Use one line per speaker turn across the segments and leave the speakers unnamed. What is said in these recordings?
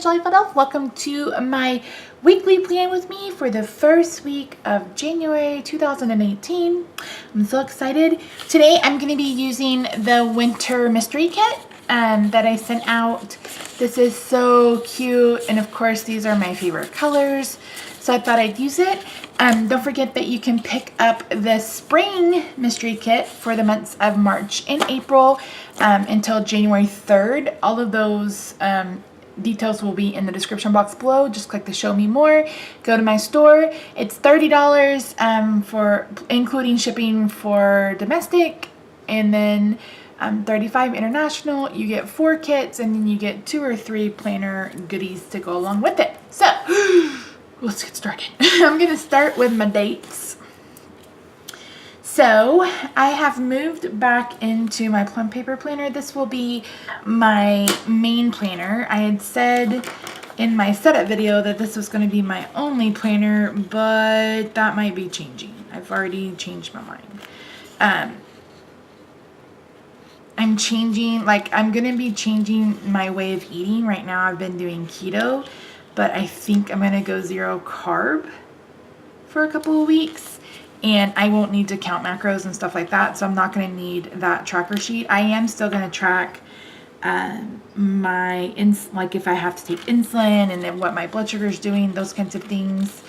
Jollyful Elf. Welcome to my weekly plan with me for the first week of January 2018. I'm so excited. Today I'm going to be using the winter mystery kit that I sent out. This is so cute, and of course these are my favorite colors, so I thought I'd use it. Don't forget that you can pick up the spring mystery kit for the months of March and April until January 3rd. All of those details will be in the description box below. Just click the show me more, go to my store. It's $30 for including shipping for domestic, and then $35 international. You get 4 kits, and then you get 2 or 3 planner goodies to go along with it. So let's get started. I'm gonna start with my dates. So I have moved back into my plum paper planner. This will be my main planner. I had said in my setup video that this was going to be my only planner, but that might be changing. I've already changed my mind. I'm going to be changing my way of eating. Right now I've been doing keto, but I think I'm going to go 0 carb for a couple of weeks. And I won't need to count macros and stuff like that, so I'm not going to need that tracker sheet. I am still going to track like if I have to take insulin and then what my blood sugar is doing, those kinds of things.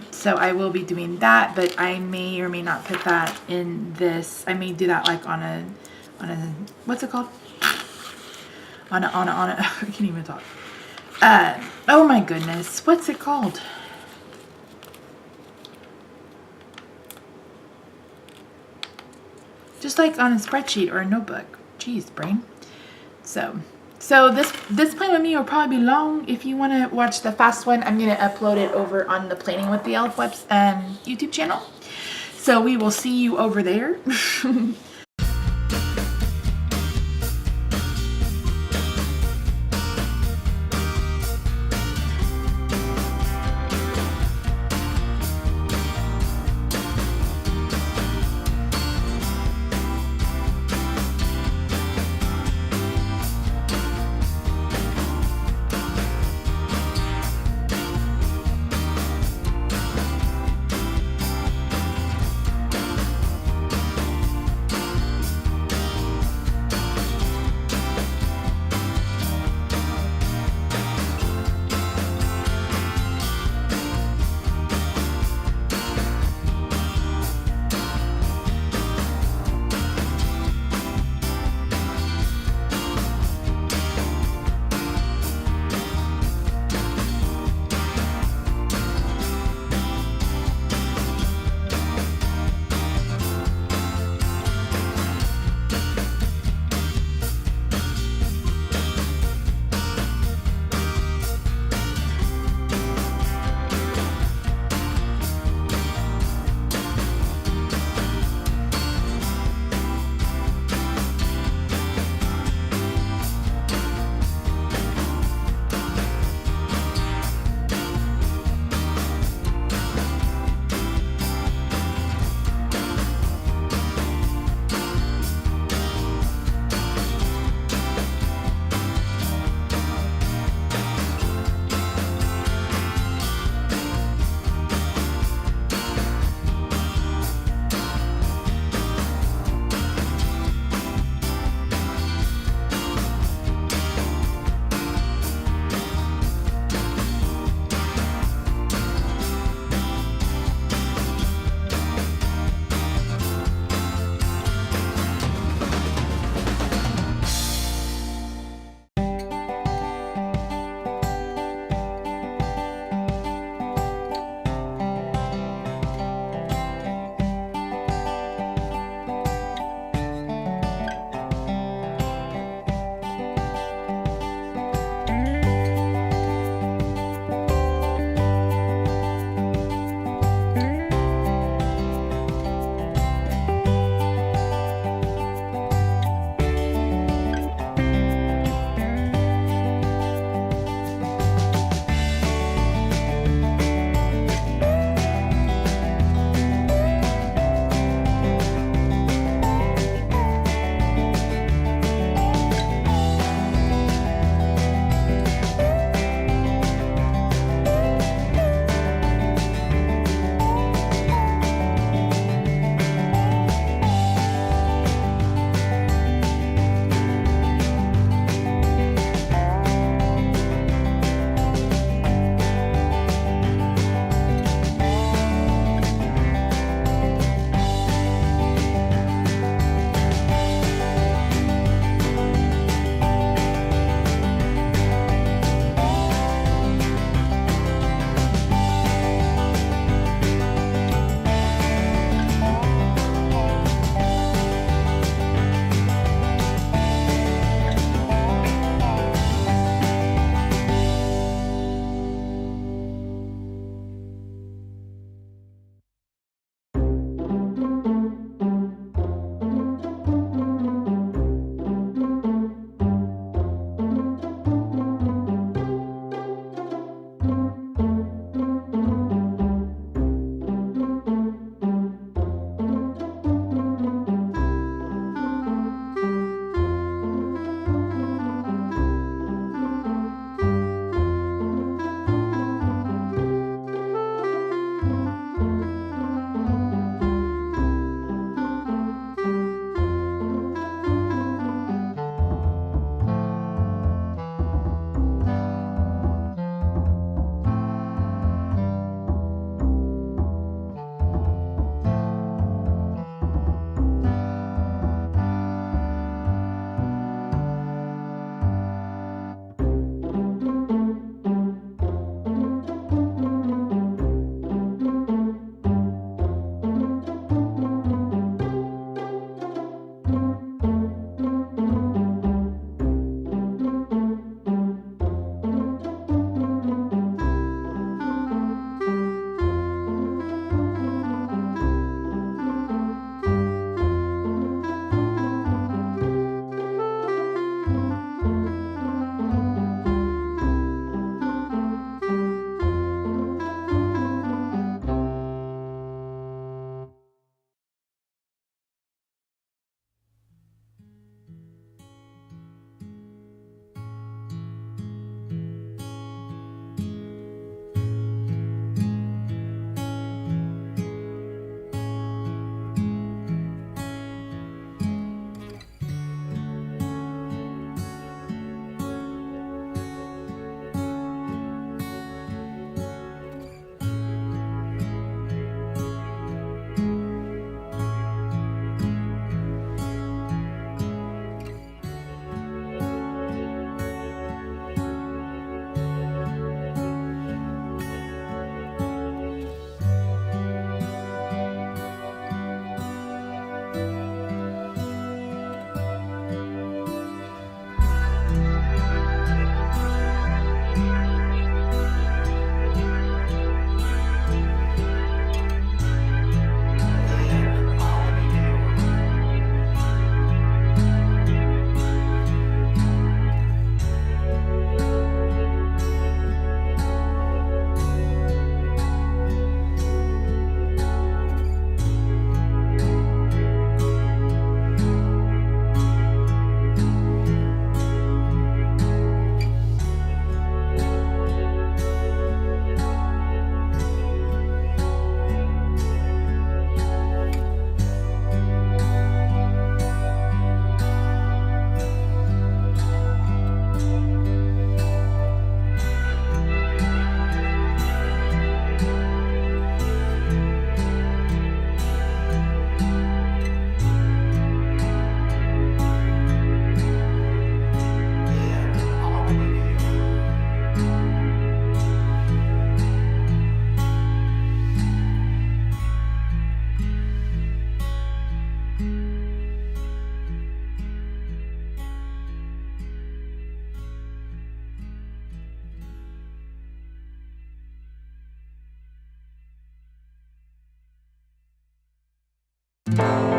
So I will be doing that, but I may or may not put that in this. I may do that like on a what's it called? On a I can't even talk. Oh my goodness, what's it called? Just like on a spreadsheet or a notebook. Jeez, brain. So this plan with me will probably be long. If you want to watch the fast one, I'm going to upload it over on the Planning with the Elf YouTube channel. So we will see you over there. Bye.